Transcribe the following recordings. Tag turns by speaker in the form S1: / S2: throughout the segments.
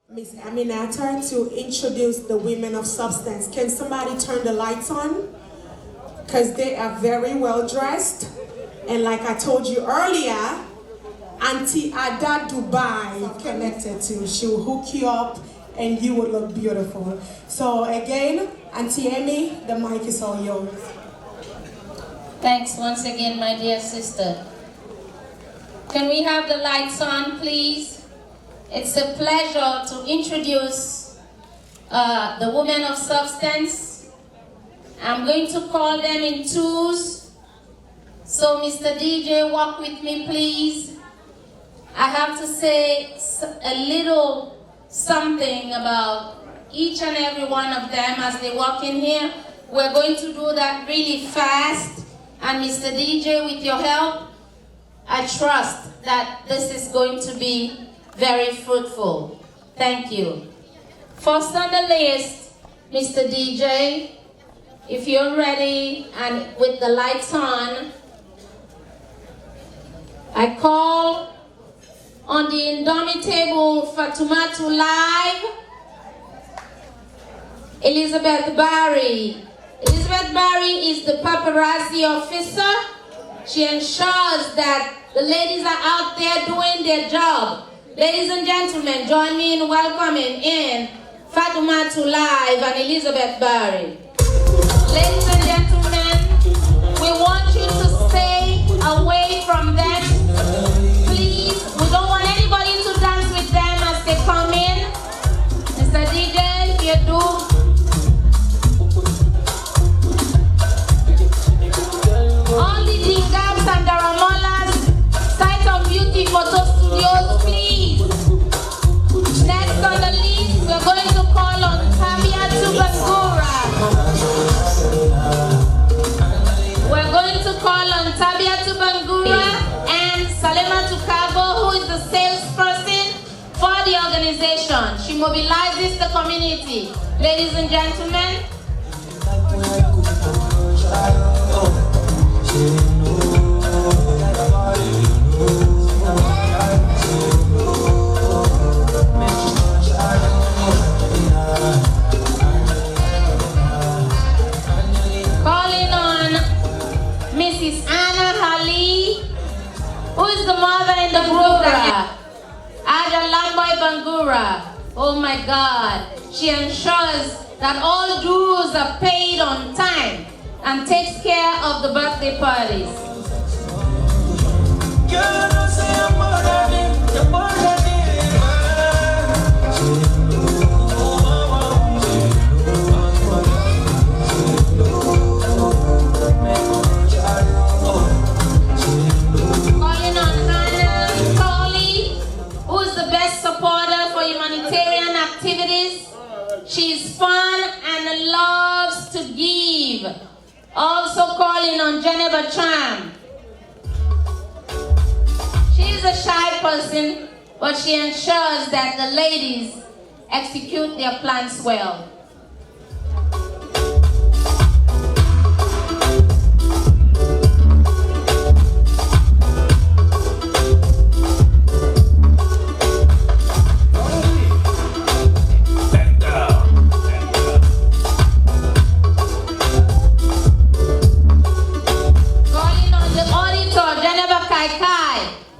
S1: Miss Aminata to introduce the women of substance. Can somebody turn the lights on? Because they are very well dressed. And like I told you earlier, Auntie Ada Dubai connected to. She will hook you up and you will look beautiful. So again, Auntie Amy, the mic is all yours.
S2: Thanks once again, my dear sister. Can we have the lights on, please? It's a pleasure to introduce the women of substance. I'm going to call them in twos. So Mr. DJ, walk with me, please. I have to say a little something about each and every one of them as they walk in here. We're going to do that really fast. And Mr. DJ, with your help, I trust that this is going to be very fruitful. Thank you. First on the list, Mr. DJ, if you're ready and with the lights on, I call on the indomitable Fatumatu Live, Elizabeth Barry. Elizabeth Barry is the paparazzi officer. She ensures that the ladies are out there doing their job. Ladies and gentlemen, join me in welcoming in Fatumatu Live and Elizabeth Barry. Ladies and gentlemen, we want you to stay away from them. Please, we don't want anybody to dance with them as they come in. Mr. DJ, if you do. All the Dingabs and Daramolas, Sight of Beauty Photo Studios, please. Next on the list, we're going to call on Tabia Tubangura. We're going to call on Tabia Tubangura and Salema Tukabo, who is the salesperson for the organization. She mobilizes the community. Ladies and gentlemen. Calling on Mrs. Anna Hali, who is the mother in the group. Aja Lamboy Bangura. Oh my God. She ensures that all dues are paid on time and takes care of the birthday parties. Calling on Hannah Coley, who is the best supporter for humanitarian activities. She's fun and loves to give. Also calling on Geneva Cham. She's a shy person, but she ensures that the ladies execute their plans well.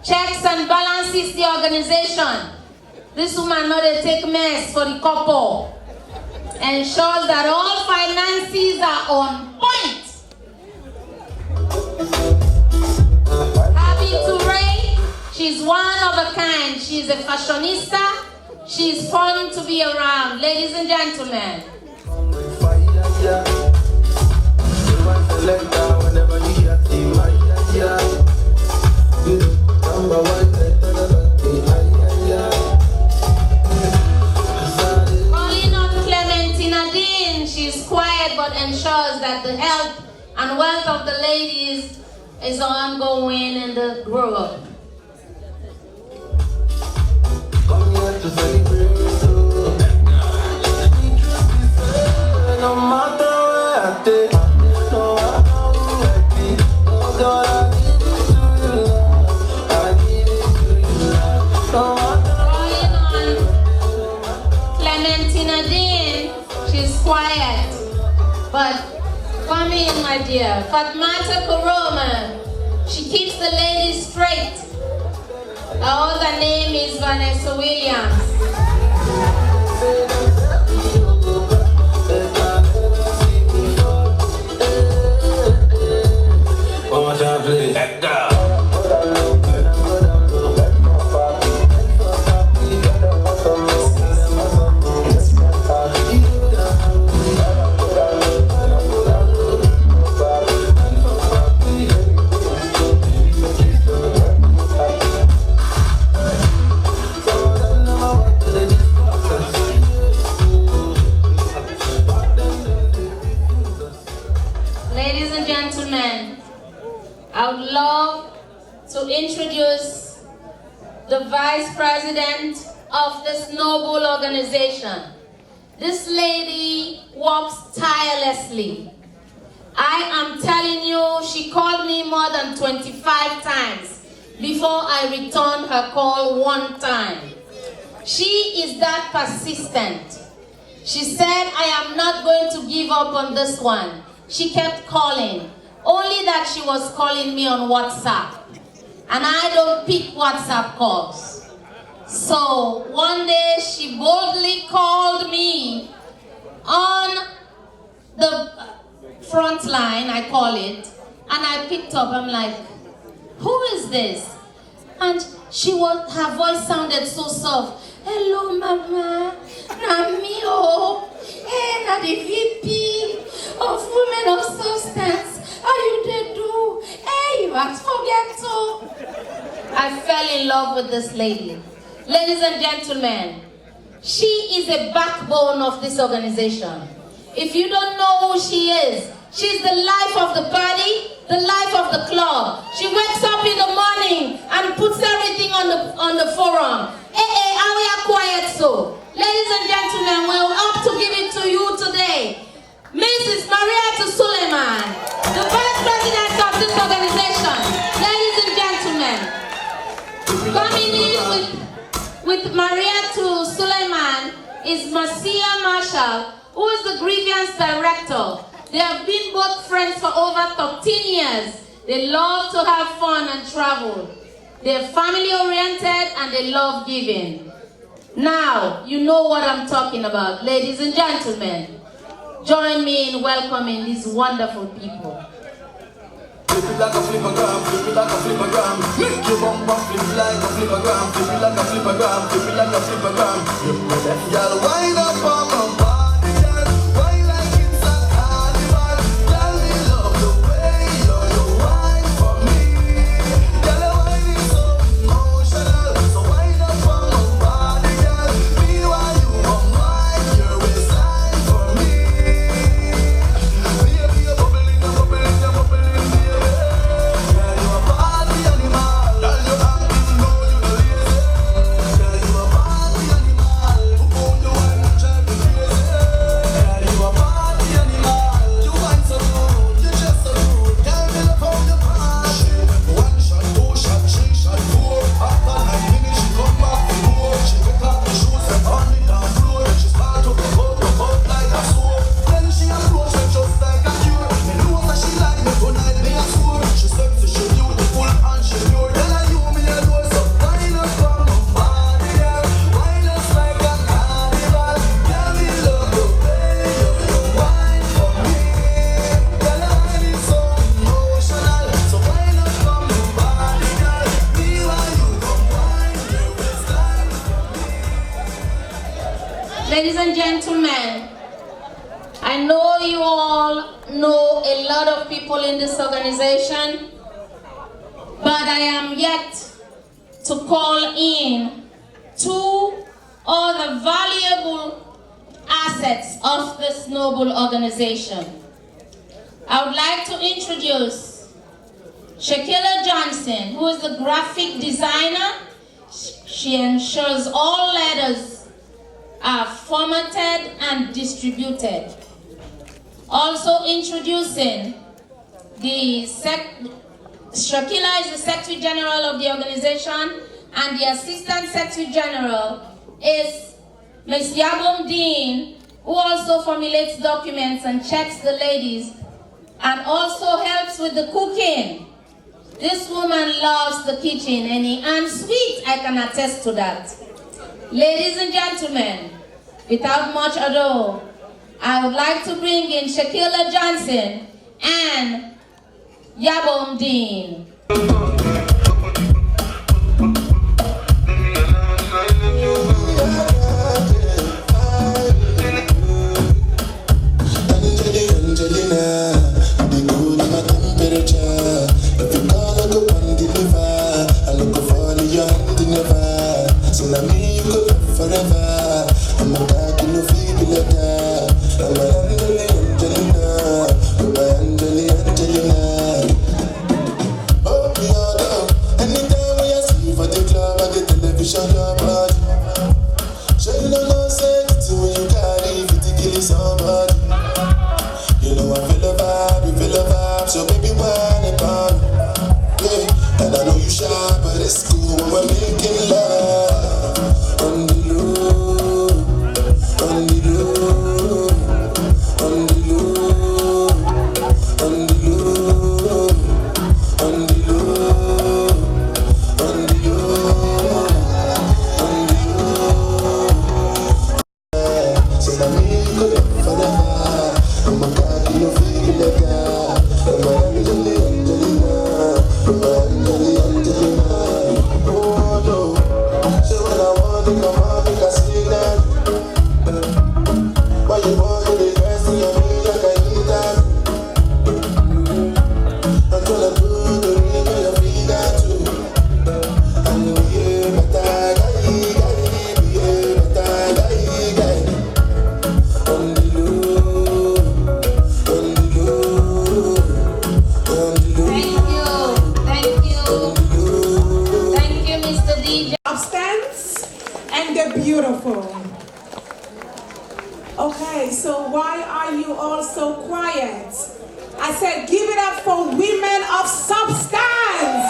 S2: Checks and balances the organization. This woman know they take mess for the couple. Ensures that all finances are on point. Happy to Ray. She's one of a kind. She's a fashionista. She's fun to be around. Ladies and gentlemen. Calling on Clementina Dean, she's quiet but ensures that the health and wealth of the ladies is ongoing in the group. Come here to celebrate. No matter where I take, no matter who I be, oh God, I give it to you, Lord. I give it to you, Lord. No matter But come in, my dear. Fatmata Koroma. She keeps the ladies straight. Her other name is Vanessa Williams. Ladies and gentlemen, I would love to introduce the Vice President of this noble organization. This lady works tirelessly. I am telling you, she called me more than 25 times before I returned her call one time. She is that persistent. She said, I am not going to give up on this one. She kept calling, only that she was calling me on WhatsApp. And I don't pick WhatsApp calls. So one day she boldly called me on the front line, I call it, and I picked up. I'm like, who is this? And her voice sounded so soft. Hello, Mama. Namio. Hey, na the VP of Women of Substance. How you dey do? Hey, you ask forget to. I fell in love with this lady. Ladies and gentlemen, she is a backbone of this organization. If you don't know who she is, she's the life of the party, the life of the club. She wakes up in the morning and puts everything on the forum. Hey, how we are quiet so? Ladies and gentlemen, we're up to give it to you today. Mrs. Marietta Suleiman, the Vice President of this organization. Ladies and gentlemen, coming in with Marietta Suleiman is Marcia Marshall, who is the Grievance Director. They have been both friends for over 13 years. They love to have fun and travel. They're family oriented and they love giving. Now, you know what I'm talking about. Ladies and gentlemen, join me in welcoming these wonderful people.
S3: Flip it like a flippergram, flip it like a flippergram. Make your bumper flip like a flippergram, flip it like a flippergram, flip it like a flippergram. Y'all wind up on my body, girl. Why like it's a carnival? Girl, me love the way you wine for me. Girl, the wine is so emotional, so wind up on my body, girl. Meanwhile, you unwind your waistline for me. Baby, you're bubbling, you're bubbling, you're bubbling, baby. Girl, you a party animal. Girl, you acting low, you the lazy. Girl, you a party animal. Who own the wine and drive me crazy? Girl, you a party animal. You wine so good, you just so good. Girl, me love how you party. One shot, two shot, three shot, four. After 9 minutes, she come back for more. She pick up the shoes and on the dance floor. She start to go out like a sword. Then she approach me just like a cure. Me know that she like me tonight, me a swore. She sexy, she beautiful and she pure. Tell her you me alone, so wind up on my body, girl. Wind up like a carnival. Girl, me love the way you wine for me. Girl, your wine is so emotional, so wind up on my body, girl. Me while you come wine your waistline for me.
S2: Ladies and gentlemen, I know you all know a lot of people in this organization, but I am yet to call in two other valuable assets of this noble organization. I would like to introduce Shakila Johnson, who is the graphic designer. She ensures all letters are formatted and distributed. Also introducing Shakila is the Secretary General of the organization, and the Assistant Secretary General is Ms. Yabom Dean, who also formulates documents and checks the ladies and also helps with the cooking. This woman loves the kitchen and sweet, I can attest to that. Ladies and gentlemen, without much ado, I would like to bring in Shaquilla Johnson and Yabom Dean.
S1: Okay, so why are you all so quiet? I said give it up for women of substance.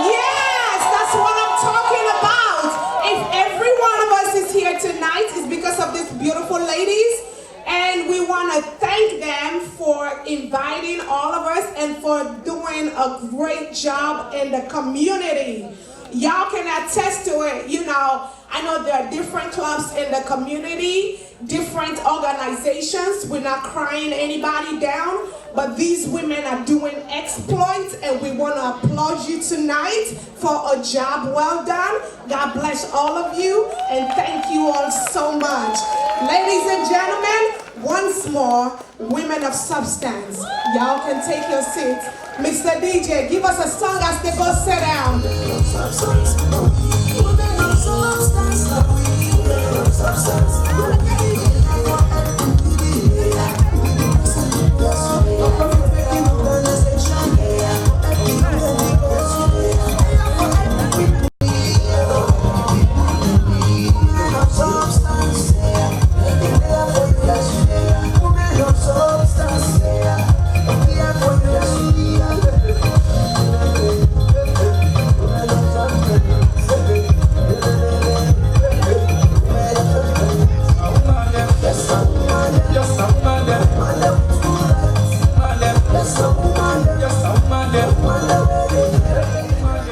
S1: Yes, that's what I'm talking about. If every one of us is here tonight, it's because of these beautiful ladies. And we want to thank them for inviting all of us and for doing a great job in the community. Y'all can attest to it. You know, I know there are different clubs in the community, different organizations. We're not crying anybody down, but these women are doing exploits, and we want to applaud you tonight for a job well done. God bless all of you, and thank you all so much. Ladies and gentlemen, once more, women of substance. Y'all can take your seats. Mr. DJ, give us a song as they go sit down.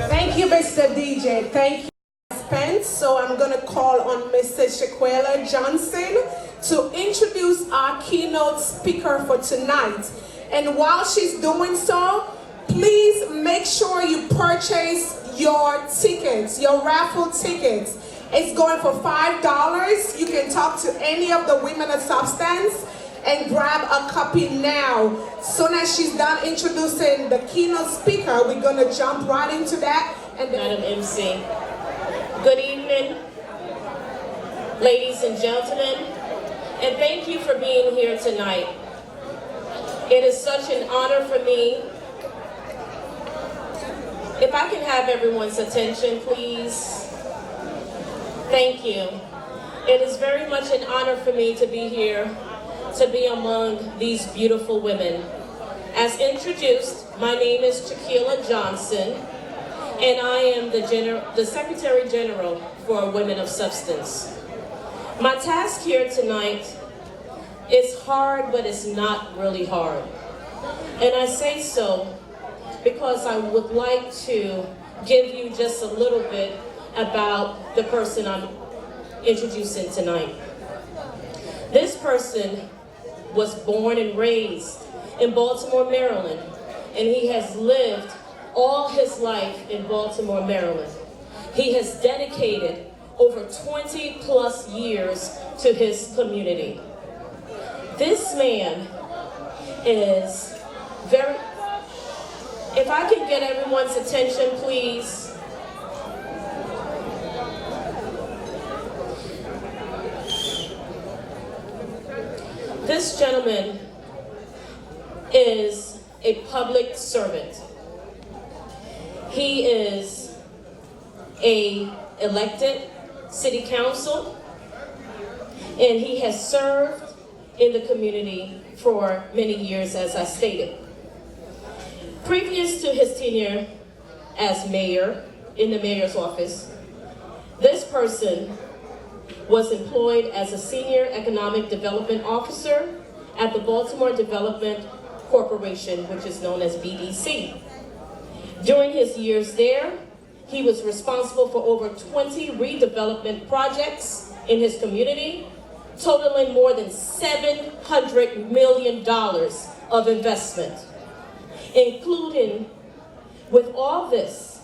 S1: Thank you, Mr. DJ. Thank you, Spence. So I'm going to call on Mrs. Shaquilla Johnson to introduce our keynote speaker for tonight. And while she's doing so, please make sure you purchase your tickets, your raffle tickets. It's going for $5. You can talk to any of the women of substance and grab a copy now. Soon as she's done introducing the keynote speaker, we're going to jump right into that. And
S4: Madam MC, good evening, ladies and gentlemen, and thank you for being here tonight. It is such an honor for me. If I can have everyone's attention, please. Thank you. It is very much an honor for me to be here, to be among these beautiful women. As introduced, my name is Shaquilla Johnson, and I am the Secretary General for Women of Substance. My task here tonight It's hard, but it's not really hard. And I say so because I would like to give you just a little bit about the person I'm introducing tonight. This person was born and raised in Baltimore, Maryland, and he has lived all his life in Baltimore, Maryland. He has dedicated over 20 plus years to his community. This man is very, if I can get everyone's attention, please. This gentleman is a public servant. He is a elected city council, and he has served in the community for many years, as I stated. Previous to his tenure as mayor in the mayor's office, this person was employed as a senior economic development officer at the Baltimore Development Corporation, which is known as BDC. During his years there, he was responsible for over 20 redevelopment projects in his community, totaling more than $700 million of investment. Including, with all this,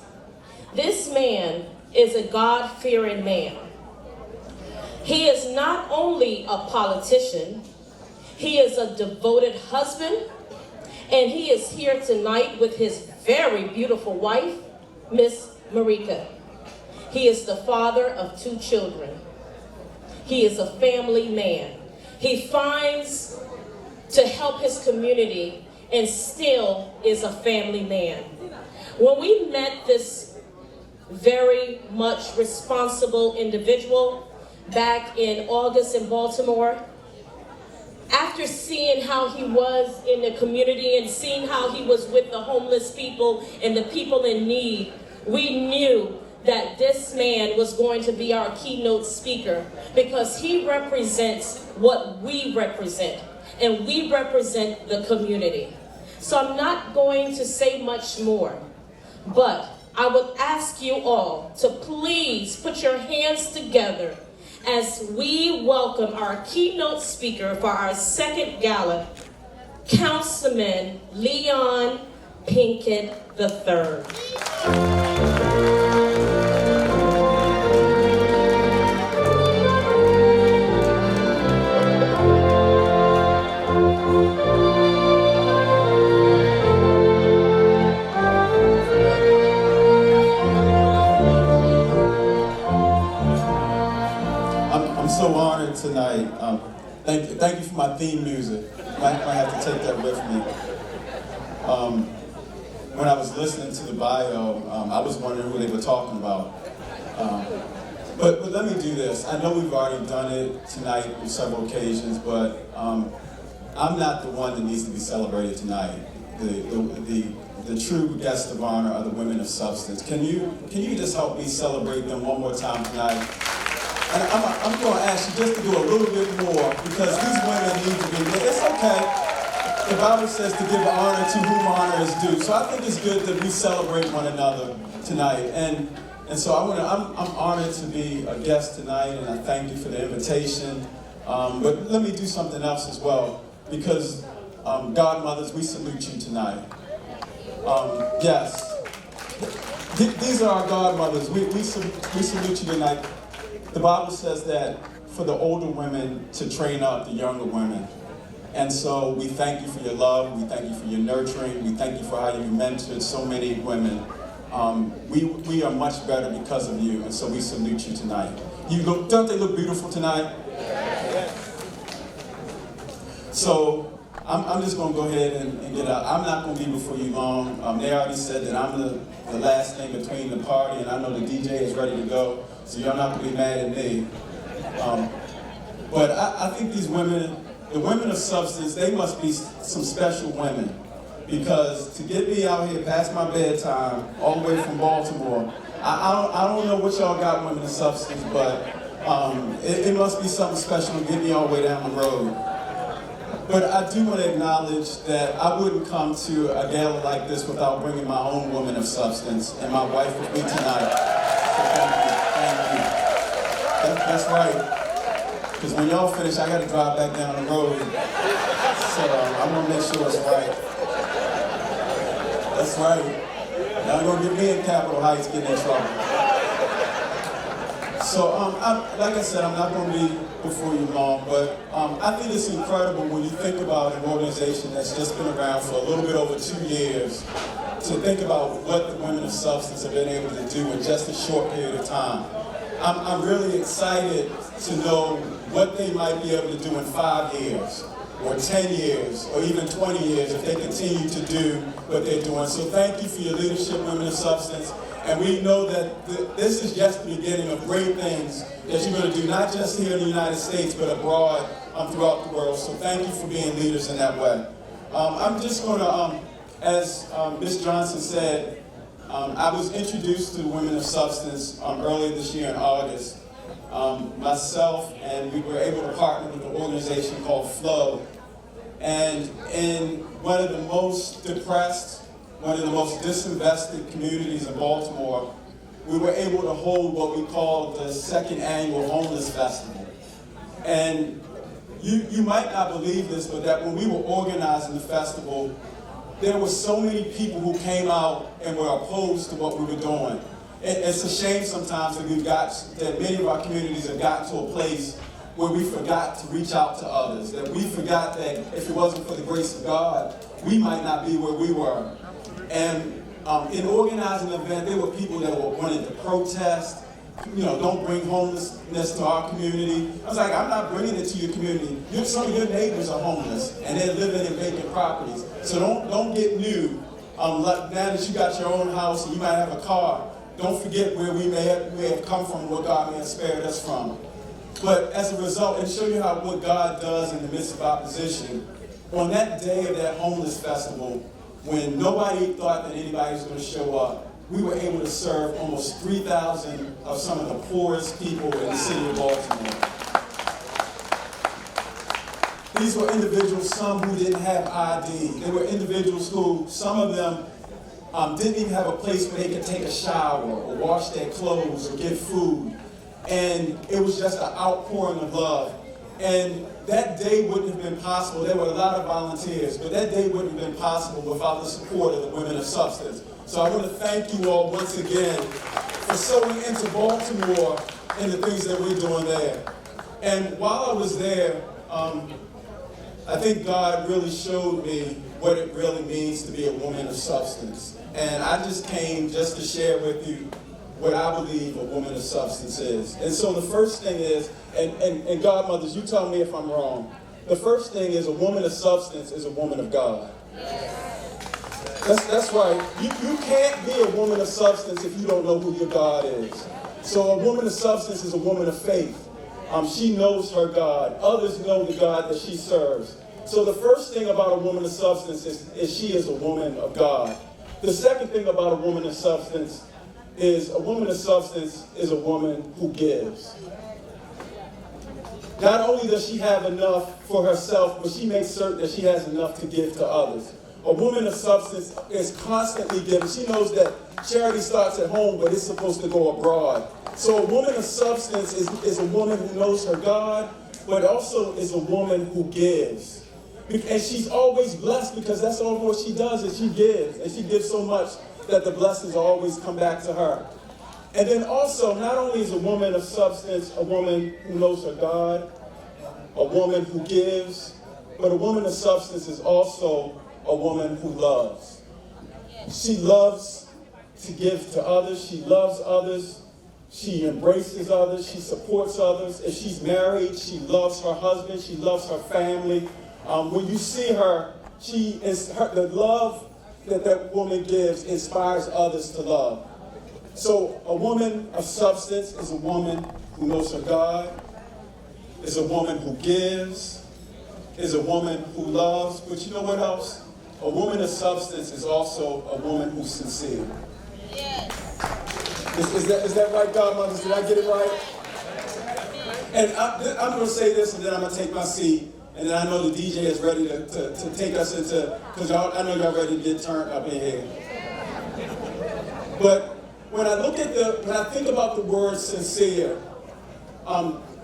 S4: this man is a God-fearing man. He is not only a politician, he is a devoted husband, and he is here tonight with his very beautiful wife, Miss Marika. He is the father of 2 children. He is a family man. He finds to help his community and still is a family man. When we met this very much responsible individual back in August in Baltimore, after seeing how he was in the community and seeing how he was with the homeless people and the people in need, we knew that this man was going to be our keynote speaker because he represents what we represent, and we represent the community. So I'm not going to say much more, but I would ask you all to please put your hands together as we welcome our keynote speaker for our second gala, Councilman Leon Pinkett III.
S5: I'm so honored tonight. Thank you for my theme music. I have to take that with me. When I was listening to the bio, I was wondering who they were talking about. But let me do this. I know we've already done it tonight on several occasions, but I'm not the one that needs to be celebrated tonight. The true guest of honor are the women of substance. Can you just help me celebrate them one more time tonight? And I'm going to ask you just to do a little bit more because these women need to be there. It's okay. The Bible says to give honor to whom honor is due. So I think it's good that we celebrate one another tonight. And so I'm honored to be a guest tonight, and I thank you for the invitation. But let me do something else as well, because godmothers, we salute you tonight. Yes, these are our godmothers. We salute you tonight. The Bible says that for the older women to train up the younger women. And so we thank you for your love, we thank you for your nurturing, we thank you for how you mentored so many women. We are much better because of you, and so we salute you tonight. Don't they look beautiful tonight? Yes. So I'm just going to go ahead and get out. I'm not going to be before you long. They already said that I'm the last name between the party, and I know the DJ is ready to go, so y'all not going to be mad at me. But I think these women, the women of substance, they must be some special women. Because to get me out here past my bedtime, all the way from Baltimore, I don't know what y'all got, women of substance, but it must be something special to get me all the way down the road. But I do want to acknowledge that I wouldn't come to a gala like this without bringing my own woman of substance and my wife with me tonight. So thank you. That's right. Because when y'all finish, I got to drive back down the road. So I want to make sure it's right. That's right. Y'all gonna get me in Capitol Heights getting in trouble. So, like I said, I'm not going to be before you long, but I think it's incredible when you think about an organization that's just been around for a little bit over 2 years to think about what the women of substance have been able to do in just a short period of time. I'm really excited to know what they might be able to do in 5 years, or 10 years, or even 20 years if they continue to do what they're doing. So thank you for your leadership, Women of Substance. And we know that this is just the beginning of great things that you're going to do, not just here in the United States, but abroad throughout the world. So thank you for being leaders in that way. I'm just going to, as Ms. Johnson said, I was introduced to the Women of Substance earlier this year in August. Myself and we were able to partner with an organization called Flow. And in one of the most depressed, one of the most disinvested communities in Baltimore, we were able to hold what we call the second annual Homeless Festival. And you might not believe this, but that when we were organizing the festival, there were so many people who came out and were opposed to what we were doing. It's a shame sometimes that many of our communities have gotten to a place where we forgot to reach out to others, that we forgot that if it wasn't for the grace of God, we might not be where we were. And in organizing the event, there were people that wanted to protest, don't bring homelessness to our community. I was like, I'm not bringing it to your community. Some of your neighbors are homeless, and they're living in vacant properties. So don't get new. Now that you got your own house and you might have a car, don't forget where we may have come from, where God may have spared us from. But as a result, and show you what God does in the midst of opposition, on that day of that homeless festival, when nobody thought that anybody was going to show up, we were able to serve almost 3,000 of some of the poorest people in the city of Baltimore. These were individuals, some who didn't have ID. They were individuals who, some of them, didn't even have a place where they could take a shower or wash their clothes or get food. And it was just an outpouring of love. And that day wouldn't have been possible. There were a lot of volunteers, but that day wouldn't have been possible without the support of the Women of Substance. So I want to thank you all once again for sowing into Baltimore and the things that we're doing there. And while I was there, I think God really showed me what it really means to be a woman of substance. And I just came just to share with you what I believe a woman of substance is. And so the first thing is, and godmothers, you tell me if I'm wrong, the first thing is a woman of substance is a woman of God. That's right. You can't be a woman of substance if you don't know who your God is. So a woman of substance is a woman of faith. She knows her God. Others know the God that she serves. So the first thing about a woman of substance is she is a woman of God. The second thing about a woman of substance is a woman of substance is a woman who gives. Not only does she have enough for herself, but she makes certain that she has enough to give to others. A woman of substance is constantly giving. She knows that charity starts at home, but it's supposed to go abroad. So a woman of substance is a woman who knows her God, but also is a woman who gives. And she's always blessed because that's all what she does is she gives. And she gives so much that the blessings always come back to her. And then also, not only is a woman of substance a woman who knows her God, a woman who gives, but a woman of substance is also a woman who loves. She loves to give to others. She loves others. She embraces others. She supports others. If she's married, she loves her husband. She loves her family. When you see her, the love that woman gives inspires others to love. So a woman of substance is a woman who knows her God, is a woman who gives, is a woman who loves. But you know what else? A woman of substance is also a woman who's sincere. Yes. Is that right, godmothers? Did I get it right? And I'm going to say this, and then I'm going to take my seat. And then I know the DJ is ready to take us into, because I know y'all ready to get turned up in here. But when I think about the word sincere,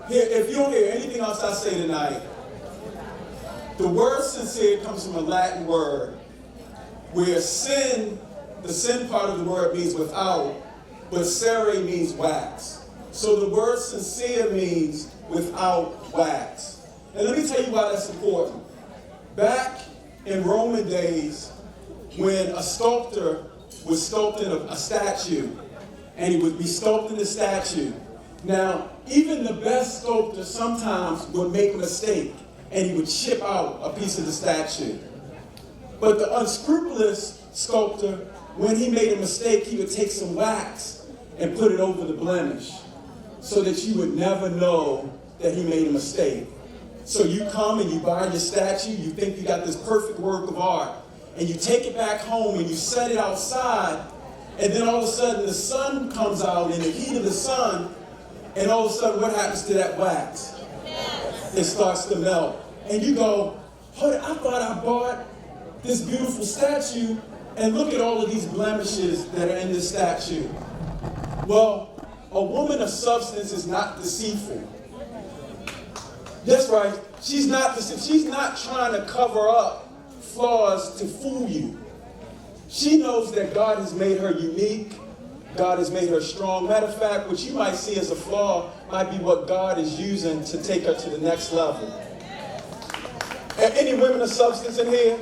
S5: if you don't hear anything else I say tonight, the word sincere comes from a Latin word where sin, the sin part of the word means without, but cere means wax. So the word sincere means without wax. And let me tell you why that's important. Back in Roman days, when a sculptor was sculpting a statue, and he would be sculpting the statue. Now, even the best sculptor sometimes would make a mistake, and he would chip out a piece of the statue. But the unscrupulous sculptor, when he made a mistake, he would take some wax and put it over the blemish, so that you would never know that he made a mistake. So you come and you buy your statue, you think you got this perfect work of art, and you take it back home and you set it outside, and then all of a sudden the sun comes out in the heat of the sun, and all of a sudden what happens to that wax? It starts to melt. And you go, hold it, I thought I bought this beautiful statue, and look at all of these blemishes that are in this statue. Well, a woman of substance is not deceitful. That's right. She's not trying to cover up flaws to fool you. She knows that God has made her unique. God has made her strong. Matter of fact, what you might see as a flaw might be what God is using to take her to the next level. Any women of substance in here?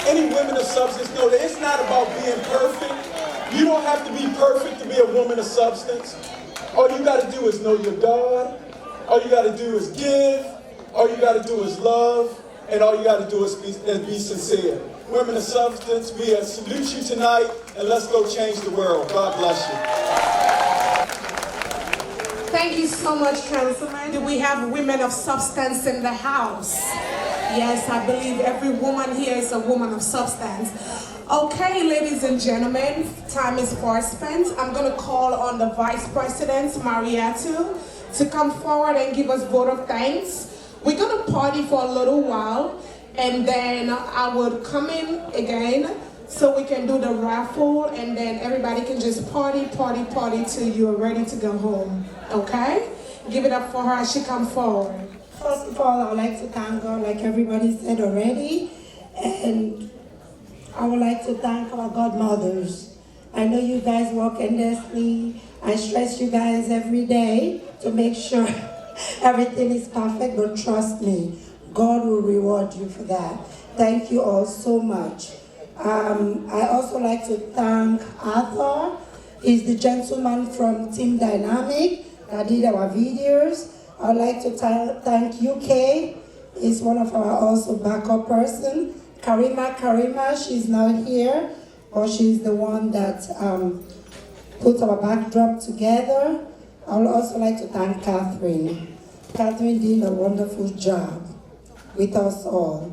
S5: Any women of substance know that it's not about being perfect. You don't have to be perfect to be a woman of substance. All you got to do is know your God. All you got to do is give. All you got to do is love. And all you got to do is be sincere. Women of substance, we salute you tonight, and let's go change the world. God bless you.
S1: Thank you so much, Councilman. Do we have women of substance in the house? Yes, I believe every woman here is a woman of substance. Okay, ladies and gentlemen, time is far spent. I'm going to call on the Vice President, Mariatu, to come forward and give us vote of thanks. We're going to party for a little while, and then I would come in again so we can do the raffle, and then everybody can just party till you're ready to go home. Okay? Give it up for her as she comes forward.
S6: First of all, I would like to thank God, like everybody said already, and I would like to thank our godmothers. I know you guys work endlessly. I stress you guys every day to make sure everything is perfect, but trust me, God will reward you for that. Thank you all so much. I also like to thank Arthur. He's the gentleman from Team Dynamic that did our videos. I'd like to thank UK. He's one of our also backup person. Karima, she's not here, but she's the one that put our backdrop together. I would also like to thank Catherine. Catherine did a wonderful job with us all.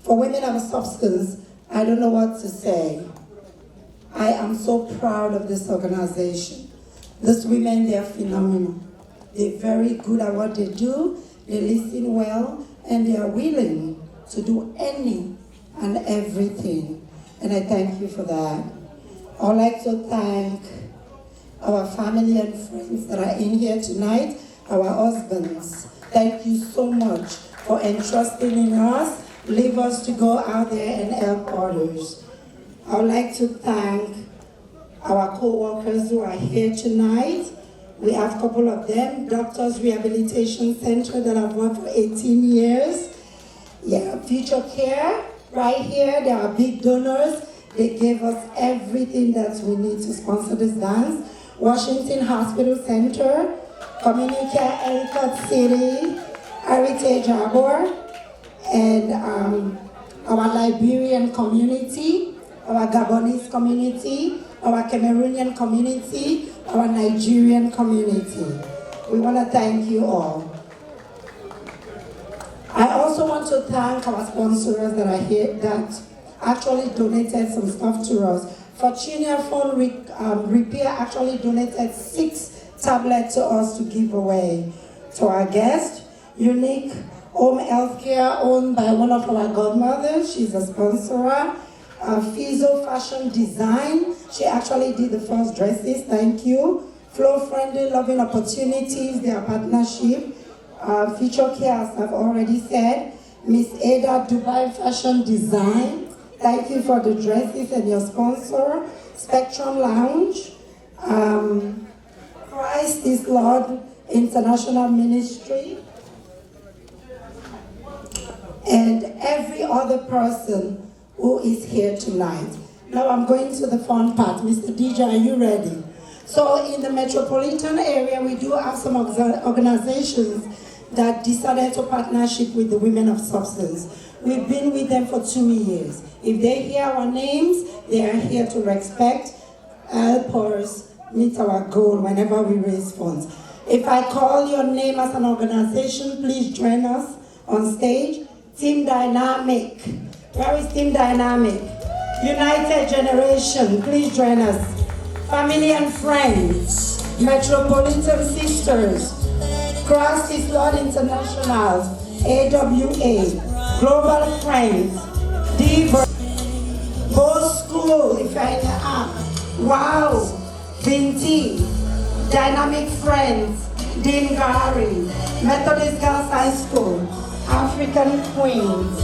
S6: For Women of Substance, I don't know what to say. I am so proud of this organization. These women, they're phenomenal. They're very good at what they do, they listen well, and they are willing to do any and everything. And I thank you for that. I'd like to thank our family and friends that are in here tonight, our husbands. Thank you so much for entrusting in us. Leave us to go out there and help others. I would like to thank our co-workers who are here tonight. We have a couple of them, Doctors Rehabilitation Center that I've worked for 18 years. Yeah, Future Care, right here, they are big donors. They gave us everything that we need to sponsor this dance. Washington Hospital Center, Community Care Ellicott City, Heritage Harbor, and our Liberian community, our Gabonese community, our Cameroonian community, our Nigerian community. We want to thank you all. I also want to thank our sponsors that are here that actually donated some stuff to us. Fortuna Phone Repair actually donated 6 tablets to us to give away to our guests. Unique Home Healthcare, owned by one of our godmothers. She's a sponsor. Fizo Fashion Design. She actually did the first dresses. Thank you. Flow Friendly Loving Opportunities, their partnership. Future Care, as I've already said. Miss Ada Dubai Fashion Design. Thank you for the dresses and your sponsor. Spectrum Lounge. Christ is Lord International Ministry. And every other person who is here tonight. Now I'm going to the fun part. Mr. DJ, are you ready? So in the metropolitan area, we do have some organizations that decided to partnership with the Women of Substance. We've been with them for 2 years. If they hear our names, they are here to respect, help us meet our goal whenever we raise funds. If I call your name as an organization, please join us on stage. Team Dynamic. Where is Team Dynamic? United Generation, please join us. Family and Friends, Metropolitan Sisters, Christ is Lord International, AWA, Global Friends, Diva, Both School, if I in the app, Wow, Binti, Dynamic Friends, Dingari, Methodist Girls High School, African Queens.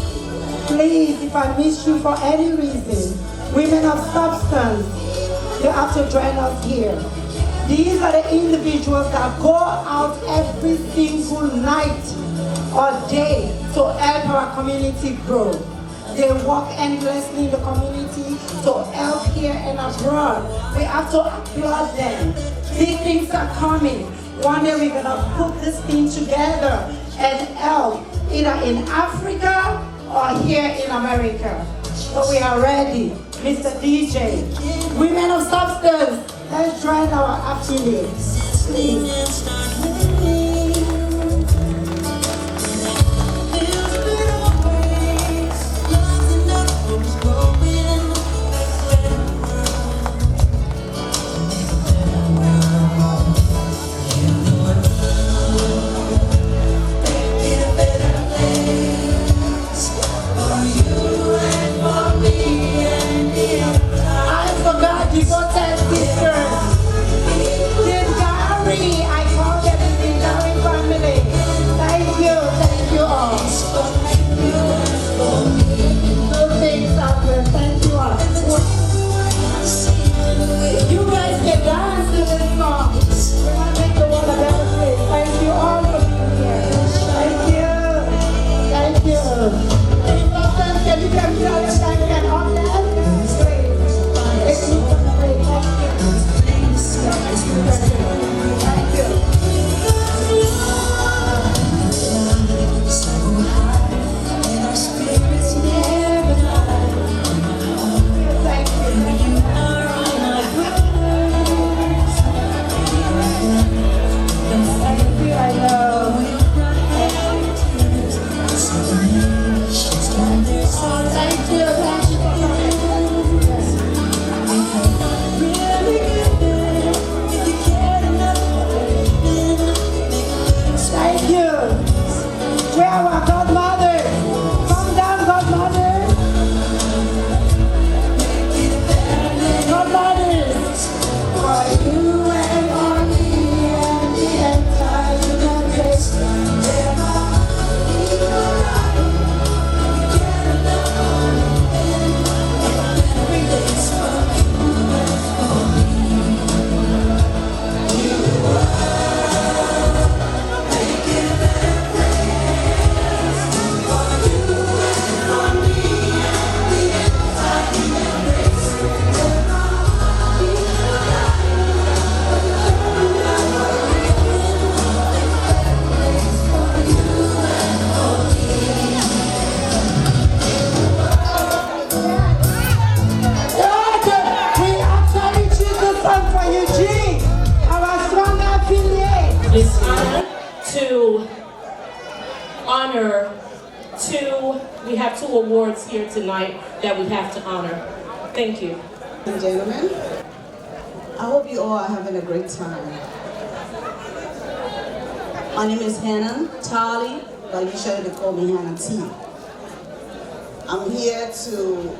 S6: Please, if I miss you for any reason, Women of Substance, you have to join us here. These are the individuals that go out every single night or day to help our community grow. They work endlessly in the community to help here and abroad. We have to applaud them. Big things are coming. One day we're gonna put this thing together and help either in Africa or here in America. So we are ready. Mr. DJ, Women of Substance, let's join our affiliates, please. Devoted sisters, Gary, I call them the Gary family. Thank you all. Good things happen. Thank you all. You guys can dance to this song. We're gonna make the world a better place. Thank you all for being here. Thank you. Thank you. Can you come here and thank you on that?
S4: It's honor to honor we have two awards here tonight that we have to honor. Thank you.
S7: Ladies and gentlemen, I hope you all are having a great time. My name is Hannah Tali but usually they call me Hannah T. I'm here to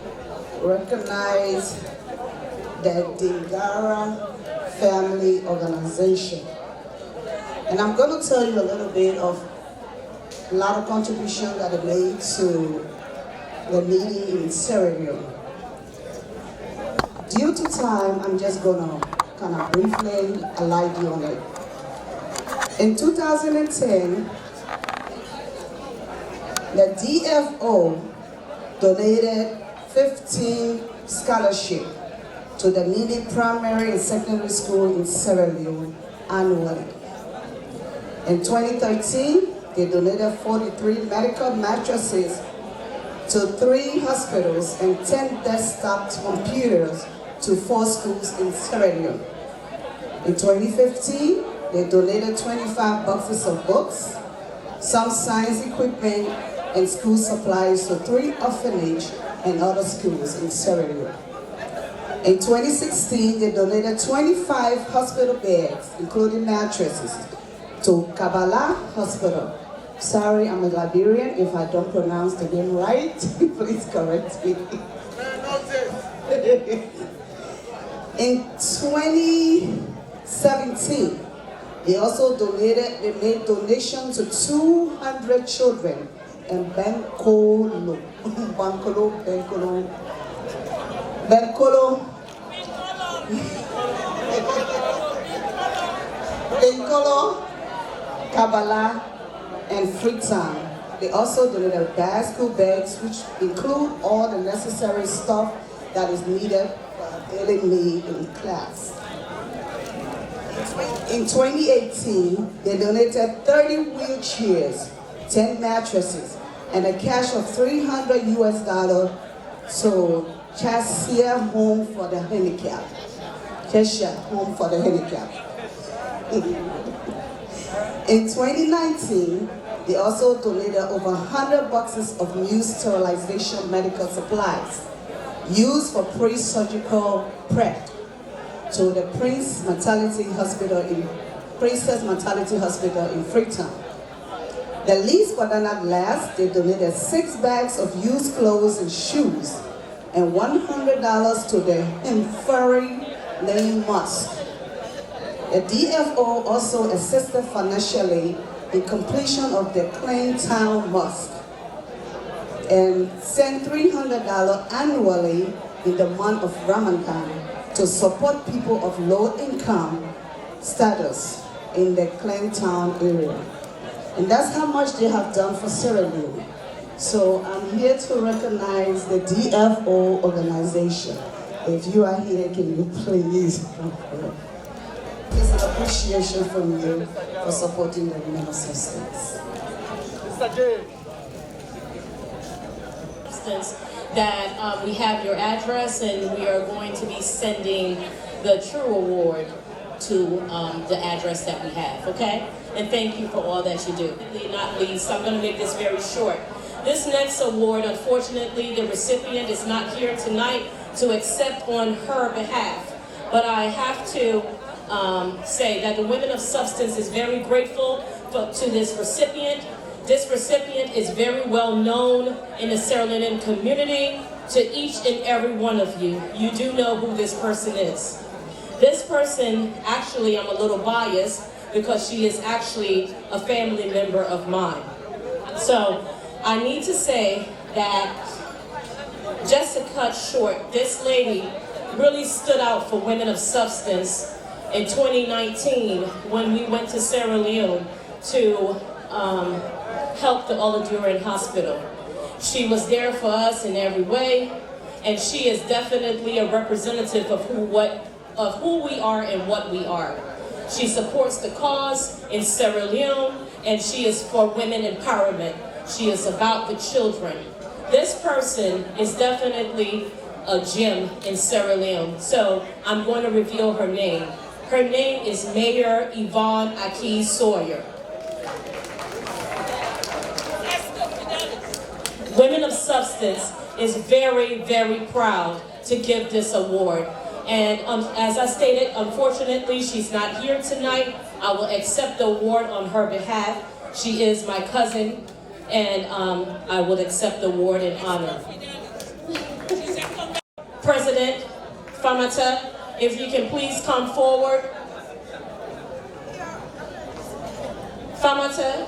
S7: recognize the Gala family organization. And I'm going to tell you a little bit of a lot of contributions that are made to the meeting in Sierra Leone. Due to time, I'm just going to kind of briefly enlighten you on it. In 2010, the DFO donated 15 scholarships to the needy primary and secondary school in Sierra Leone annually. In 2013, they donated 43 medical mattresses to 3 hospitals and 10 desktop computers to 4 schools in Sierra Leone. In 2015, they donated 25 boxes of books, some science equipment, and school supplies to 3 orphanages and other schools in Sierra Leone. In 2016, they donated 25 hospital beds, including mattresses, to Gala Hospital. Sorry, I'm a Liberian. If I don't pronounce the name right, please correct me. In 2017, they also made donations to 200 children in Benkolo, Kabbalah, and Freetown. They also donated bicycle bags, which include all the necessary stuff that is needed for daily need in class. In 2018, they donated 30 wheelchairs, 10 mattresses, and a cash of $300 to Cheshire Home for the Handicapped. Cheshire Home for the Handicapped. In 2019, they also donated over 100 boxes of new sterilization medical supplies used for pre-surgical prep to the Princess Maternity Hospital in Freetown. The least but not last, they donated 6 bags of used clothes and shoes and $100 to the Infirmary Lane Mosque. The DFO also assisted financially in completion of the Clean Town Mosque and sent $300 annually in the month of Ramadan to support people of low income status in the Clean Town area. And that's how much they have done for Sierra Leone. So I'm here to recognize the DFO organization. If you are here, can you please? It's an appreciation from you for supporting the women of substance.
S4: That we have your address and we are going to be sending the True Award to the address that we have, okay? And thank you for all that you do. Not least, I'm going to make this very short. This next award, unfortunately, the recipient is not here tonight to accept on her behalf. But I have to say that the Women of Substance is very grateful to this recipient. This recipient is very well known in the Sierra Leonean community. To each and every one of you, you do know who this person is. This person, actually, I'm a little biased because she is actually a family member of mine. So I need to say that, just to cut short, this lady really stood out for Women of Substance in 2019 when we went to Sierra Leone to help the Olajuwon Hospital. She was there for us in every way, and she is definitely a representative of who we are and what we are. She supports the cause in Sierra Leone, and she is for women empowerment. She is about the children. This person is definitely a gem in Sierra Leone, so I'm going to reveal her name. Her name is Mayor Yvonne Aki Sawyer. Women of Substance is very, very proud to give this award. And as I stated, unfortunately, she's not here tonight. I will accept the award on her behalf. She is my cousin, and I will accept the award in honor. President Famata, if you can please come forward. Famata,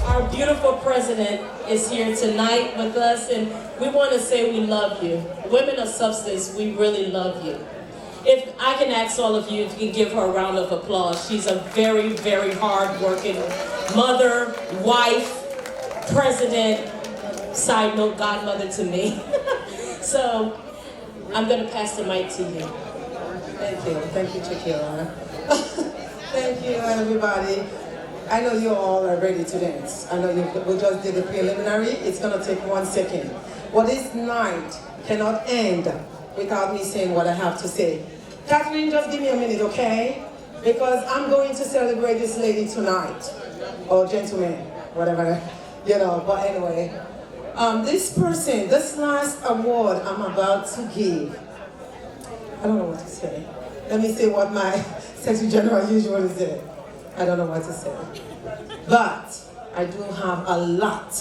S4: our beautiful president is here tonight with us, and we want to say we love you. Women of Substance, we really love you. If I can ask all of you if you can give her a round of applause. She's a very, very hard-working mother, wife, president, side note, godmother to me. So I'm going to pass the mic to you.
S8: Thank you, Tequila. Thank you, everybody. I know you all are ready to dance. I know we just did the preliminary. It's going to take 1 second. But this night cannot end without me saying what I have to say. Catherine, just give me a minute, okay? Because I'm going to celebrate this lady tonight. Or gentleman, whatever, you know. But anyway, this last award I'm about to give, I don't know what to say. Let me say what my Secretary General usually says. I don't know what to say. But I do have a lot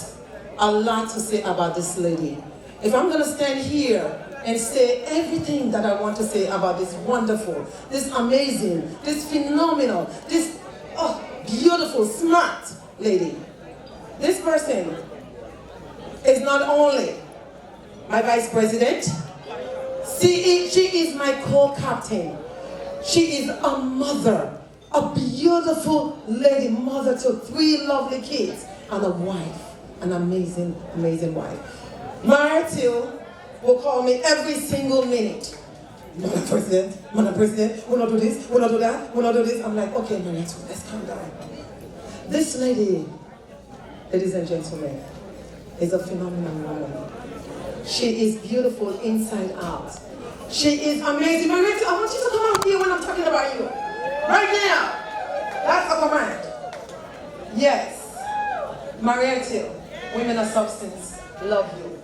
S8: to say about this lady. If I'm going to stand here and say everything that I want to say about this wonderful, this amazing, this phenomenal, this beautiful, smart lady. This person is not only my vice president, she is my co-captain. She is a mother, a beautiful lady, mother to 3 lovely kids, and a wife, an amazing, amazing wife. Maritil will call me every single minute. Madam President, we'll not do this, we'll not do that, we'll not do this. I'm like, okay, Maritil, let's calm down. This lady, ladies and gentlemen, is a phenomenal woman. She is beautiful inside out. She is amazing. Maritil, I want you to come out here when I'm talking about you. Right now. That's a command. Yes. Maritil, Women of Substance, love you.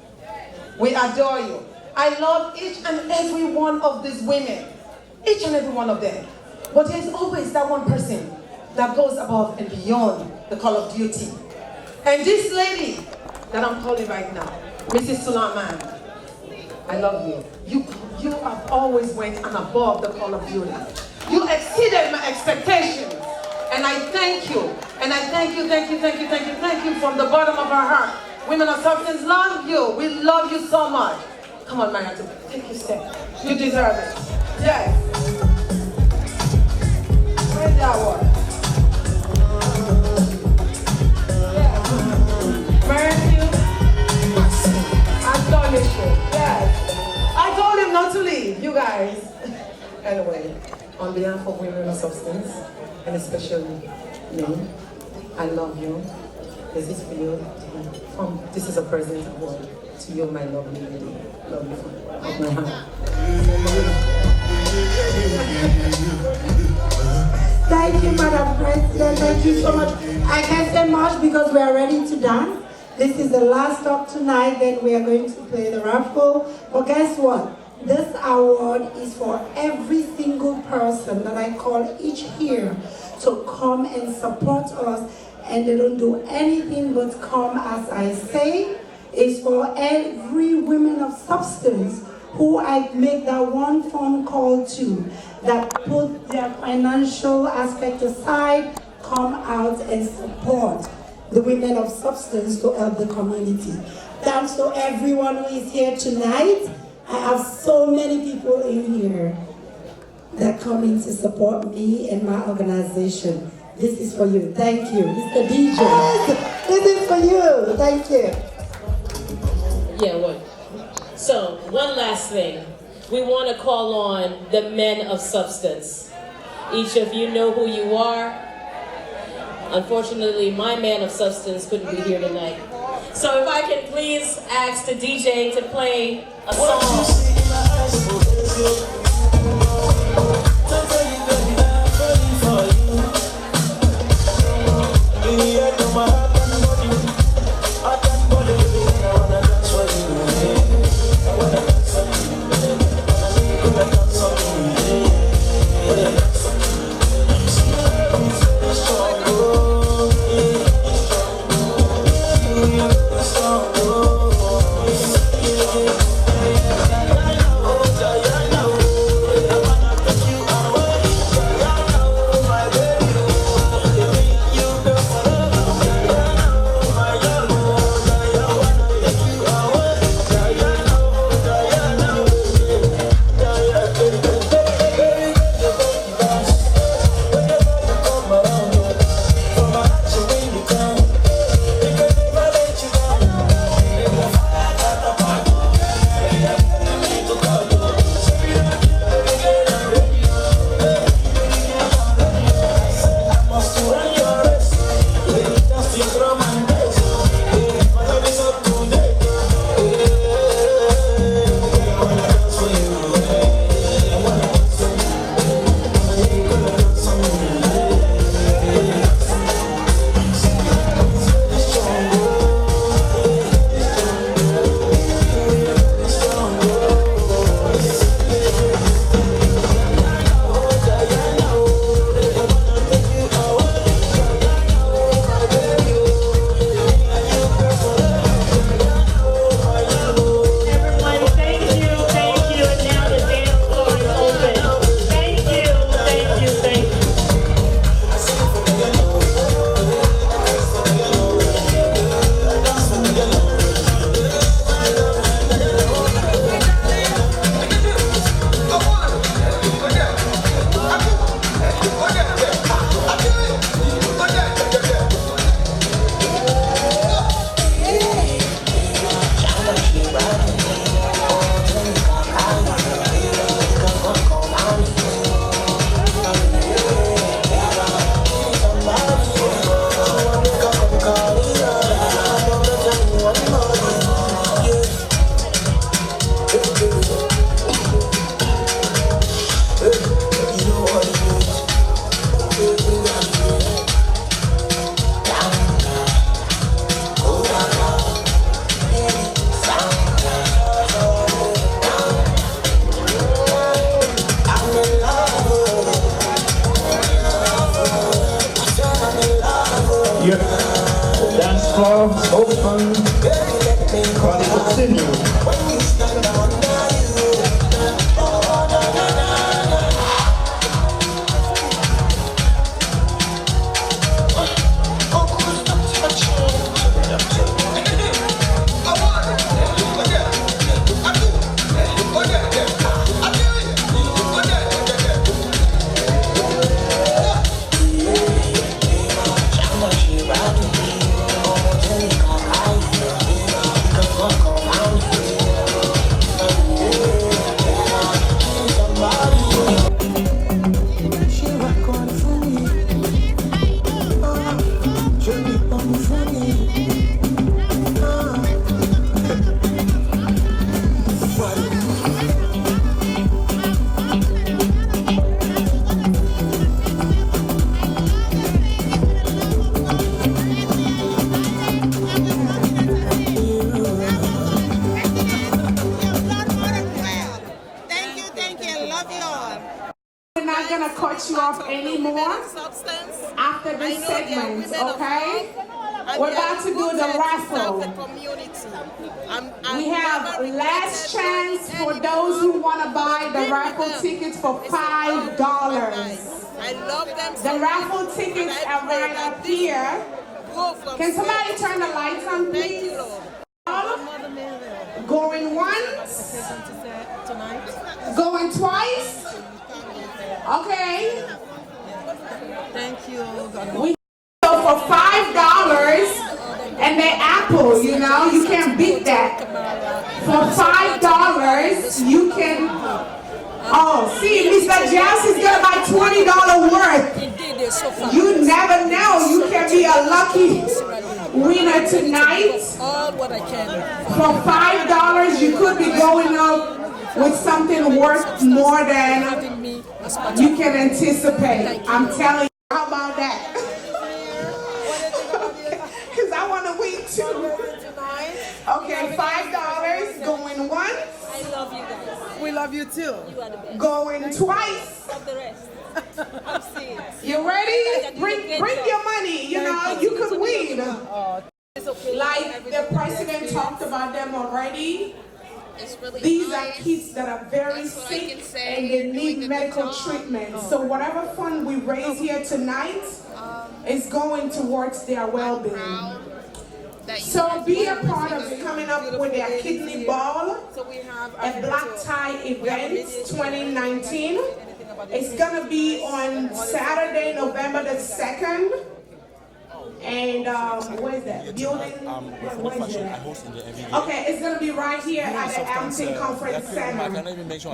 S8: We adore you. I love each and every one of these women. Each and every one of them. But there's always that one person that goes above and beyond the call of duty. And this lady that I'm calling right now, Mrs. Sulaiman, I love you. You have always went and above the call of duty. You exceeded my expectations. And I thank you. And I thank you from the bottom of our heart. Women of Substance love you. We love you so much. Come on, my heart, take your step. You deserve it. Yes. Where's that one? Yes. Matthew. Astonishing. Yes. I told him not to leave, you guys. Anyway, on behalf of Women of Substance, and especially me, I love you. This is for you. This is a present award to you, my lovely lady. Love you from my heart.
S6: Thank you, Madam President. Thank you so much. I can't say much because we are ready to dance. This is the last stop tonight. Then we are going to play the raffle. But guess what? This award is for every single person that I call each here to come and support us. And they don't do anything but come, as I say. It's for every woman of substance who I make that one phone call to, that put their financial aspect aside, come out and support the women of substance to help the community. Thanks to everyone who is here tonight. I have so many people in here that come in to support me and my organization. This is for you. Thank you. Mr. DJ. This is for you. Thank you.
S4: Yeah, what? So, one last thing. We want to call on the men of substance. Each of you know who you are. Unfortunately, my man of substance couldn't be here tonight. So if I can please ask the DJ to play a song.
S3: Strong
S1: up anymore after this segment, okay? We're about to do the raffle. We have last chance for those who want to buy the raffle tickets for $5.
S9: I love them.
S1: The raffle tickets are right up here. Can somebody turn the lights on, please? Going once. Going twice. Okay.
S9: Thank you.
S1: We go for $5 and they're Apple, you know, you can't beat that. For $5, you can. Oh, see, Mr. Jazz is gonna buy $20 worth. You never know. You can be a lucky winner tonight. For $5, you could be going up with something worth more than you can anticipate. I'm telling you. How about that? Because I want to win too. Okay, $5 going once.
S9: I love you guys. We love you too. You are the best.
S1: Going twice.
S9: Love the rest. I'm serious.
S1: You ready? Bring your money. You know, you could win. Like the president talked about them already. These are kids that are very sick and they need medical treatment. So whatever fund we raise here tonight is going towards their well-being. So be a part of coming up with their kidney ball, a black tie event 2019. It's gonna be on Saturday, November the 2nd. And where is that? Building? What is that? Okay, it's going to be right here at the Hampton Conference Center.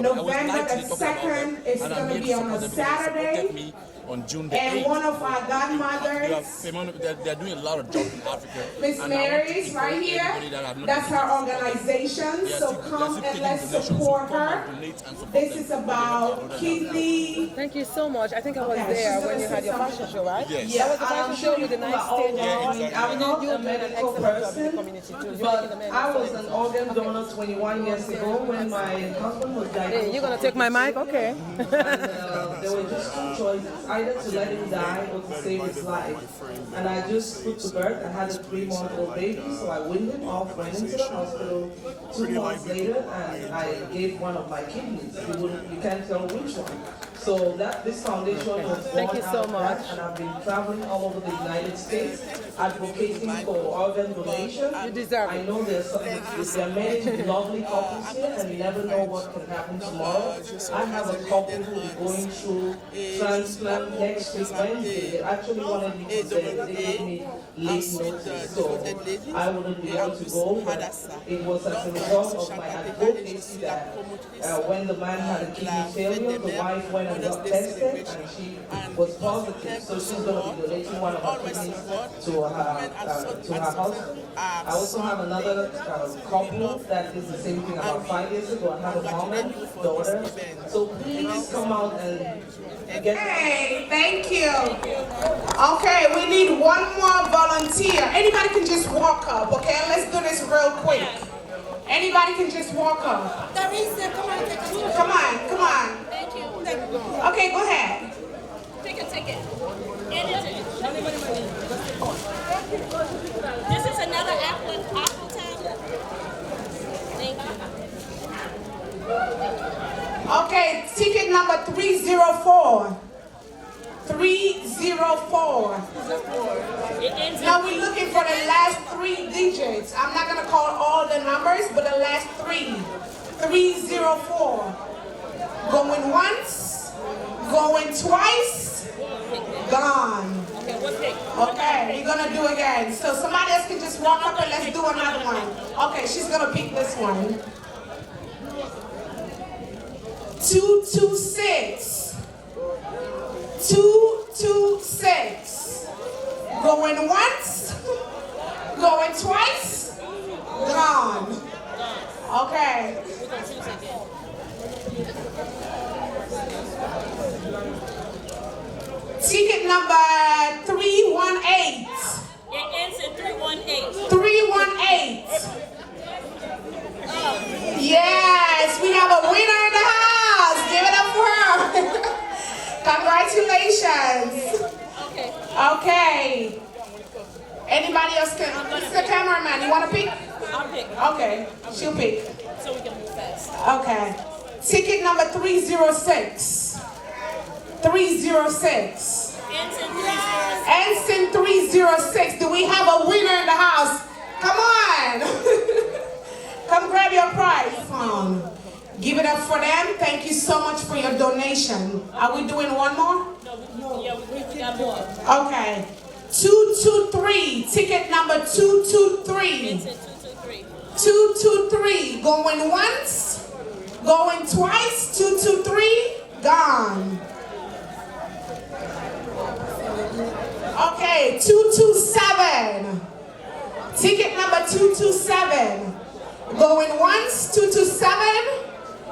S1: November the 2nd, it's going to be on a Saturday.
S10: On June the 8th.
S1: And one of our godmothers,
S10: they're doing a lot of jobs in Africa.
S1: Miss Mary's right here. That's her organization. So come and let's support her. This is about kidney.
S9: Thank you so much. I think I was there when you had your fashion show, right?
S10: Yes.
S9: That was the fashion show with the nice stage.
S8: I'm not a medical person, but I was an organ donor 21 years ago when my husband was diagnosed.
S9: Hey, you're going to take my mic? Okay.
S8: And there were just two choices, either to let him die or to save his life. And I just put to birth. I had a 3-month-old baby, so I weaned him off, went into the hospital 2 months later, and I gave one of my kidneys. You can't tell which one. So this foundation was born
S9: Thank you so
S8: out of
S9: much.
S8: that, and I've been traveling all over the United States advocating for organ donation.
S9: You deserve it.
S8: I know there are many lovely couples here, and you never know what can happen tomorrow. I have a couple who is going through transplant next week Wednesday. They actually wanted me to say they gave me late notice, so I wouldn't be able to go. But it was as a result of my advocacy that when the man had a kidney failure, the wife went and got tested, and she was positive. So she's going to be donating one of her kidneys to her husband. I also have another couple that is the same thing. About 5 years ago, I have a mom and daughter. So please come out and get.
S1: Hey, thank you. Okay, we need one more volunteer. Anybody can just walk up, okay? Let's do this real quick. Anybody can just walk up. Come on, come on.
S2: Thank you.
S1: Okay, go ahead.
S2: Take a ticket. This is another Apple tablet. Thank you.
S1: Okay, ticket number 304. 304. Now we're looking for the last 3 digits. I'm not going to call all the numbers, but the last 3. 304. Going once, going twice, gone. Okay, we're going to do again. So somebody else can just walk up and let's do another one. Okay, she's going to pick this one. 226. 226. Going once, going twice, gone. Okay. Ticket number 318.
S2: It ends in 318.
S1: 318. Yes, we have a winner in the house. Give it up for her. Congratulations. Okay. Anybody else can? Mr. Cameraman, you want to pick?
S4: I'll pick.
S1: Okay, she'll pick.
S4: So we can move fast.
S1: Okay. Ticket number 306. 306. Ensign 306. Do we have a winner in the house? Come on. Come grab your prize. Give it up for them. Thank you so much for your donation. Are we doing one more?
S4: Yeah, we got more.
S1: Okay. 223. Ticket number 223. 223. Going once. Going twice. 223. Gone. Okay. 227. Ticket number 227. Going once. 227.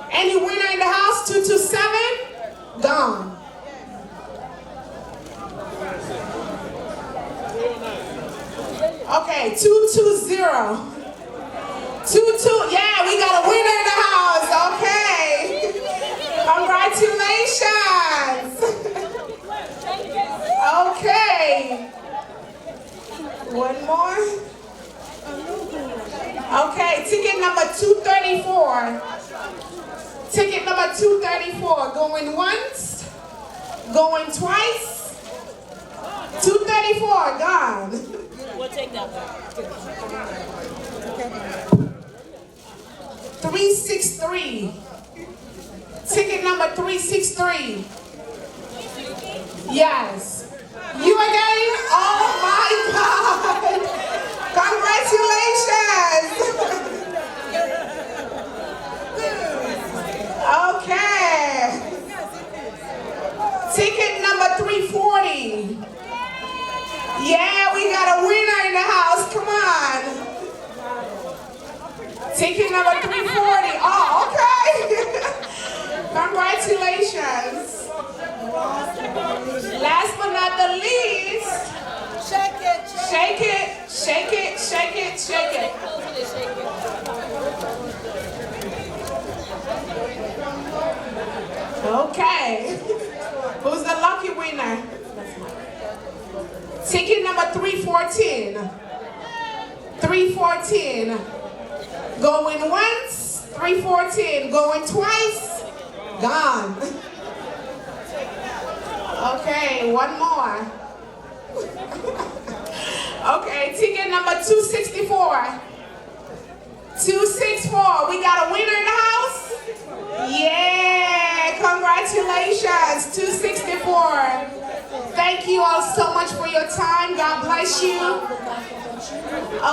S1: Any winner in the house? 227. Gone. Okay, 220. 22. Yeah, we got a winner in the house. Okay. Congratulations. Okay. One more. Okay, ticket number 234. Ticket number 234. Going once. Going twice. 234. Gone.
S4: We'll take that one.
S1: 363. Ticket number 363. Yes. You again? Oh my God. Congratulations. Okay. Ticket number 340. Yeah, we got a winner in the house. Come on. Ticket number 340. Oh, okay. Congratulations. Last but not the least. Shake it. Shake it. Shake it. Shake it. Shake it. Okay. Who's the lucky winner? Ticket number 314. 314. Going once. 314. Going twice. Gone. Okay, one more. Okay, ticket number 264. 264. We got a winner in the house? Yeah, congratulations. 264. Thank you all so much for your time. God bless you.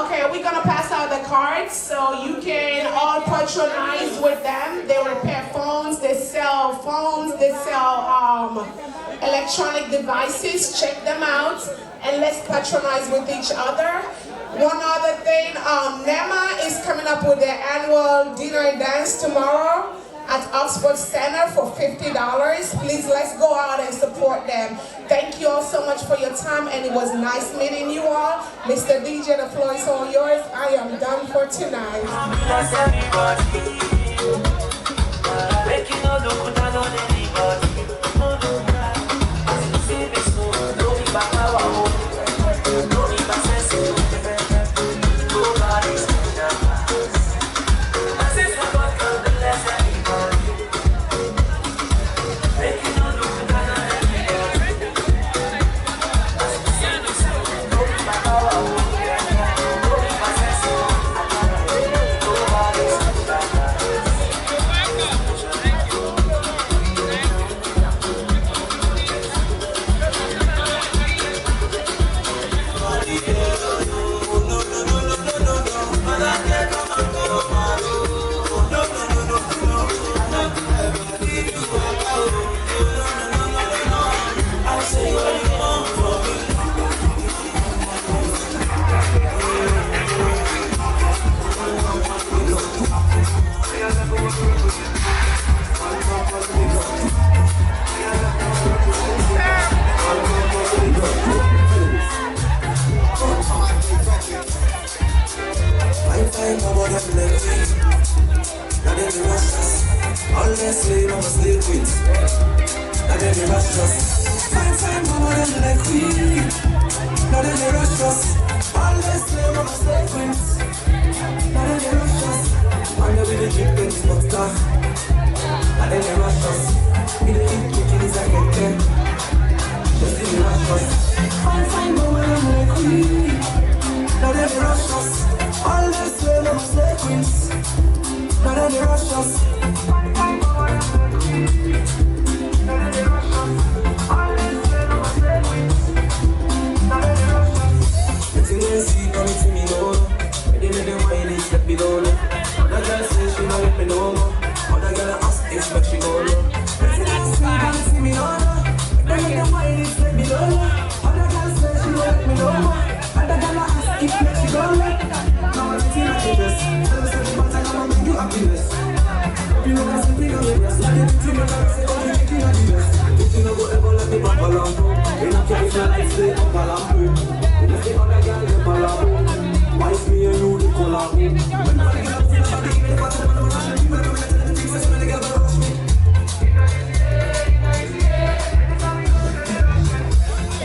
S1: Okay, we're gonna pass out the cards so you can all patronize with them. They repair phones, they sell electronic devices. Check them out and let's patronize with each other. One other thing, NEMA is coming up with their annual dinner and dance tomorrow at Oxford Center for $50. Please, let's go out and support them. Thank you all so much for your time, and it was nice meeting you all. Mr. DJ, the floor is all yours. I am done for tonight.
S3: queen. Now then they rush us. All they say we're slave queens. Now then they rush us. And we the drip in this vodka. Now then they rush us. We the keep kicking is like a ten. Just in the rush us. Fine, fine, but we're the queen. Now then they rush us. All they say we're slave queens. Now then they rush us. Fine, fine, but we're the queen. Now then they rush us. All they say we're slave queens. Now then they rush us. Nothing they see, nothing me know. When they make them wine, it's let me go. Other girl say she don't let me know more. Other girl ask if but she go low. Nothing they see, nothing me know. When they make them wine, it's let me know. Other girl say she don't let me know more. Other girl ask if but she go low. Now I'm sitting at your desk. Tell me something about time, I'ma make you happiness. You know I'm sleeping on your breast. Like the pity, my God, say, oh, you're making a difference. You know go ever let me back a lampo. You know care if your life stay up a lampo. You say other girl get a lampo. Wife me and you the collabo. When I get up to the body, even if I don't want to rush me, people come and tell me things, so when they get to rush me.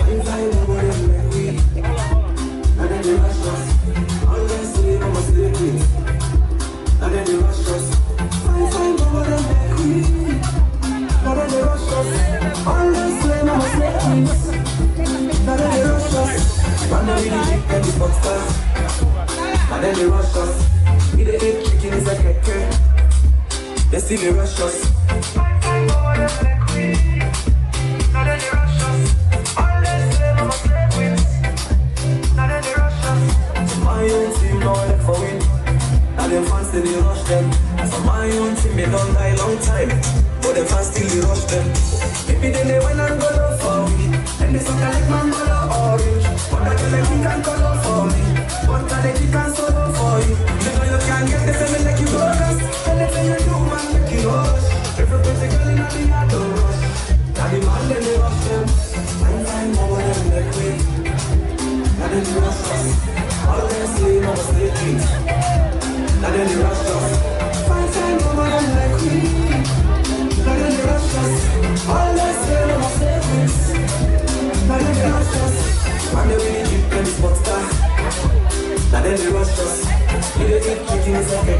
S3: If I know what I'm like we, and then they rush us. All them say I'm a slave queen. And then they rush us. Fine, fine, but what I'm like we. Now then they rush us. All them say I'm a slave queen. Now then they rush us. And then we the drink and the vodka. And then they rush us. We the hate chicken is a keke. They still they rush us. Fine, fine, but what I'm like we. Now then they rush us. All them say I'm a slave queen. Now then they rush us. My own team now left for win. Now them fans still they rush them. So my own team they don't die long time. But them fans still they rush them. Maybe then they went and go love for me. And they suck like man color orange. But I can let you can color for me. But I let you can solo for you. You know you can't get the same like you go rest. Anything you do man make you rush. Every pretty girl in the yard don't rush. Now the man then they rush them. Fine, fine, but what them like way. Now then they rush us. All them say I'm a slave queen. Now then they rush us. Fine, fine, but what them like we. Now then they rush us. All them say I'm a slave queen. Now then they rush us. And they really keep them spot star. Now then they rush us. We dey keep kicking is like a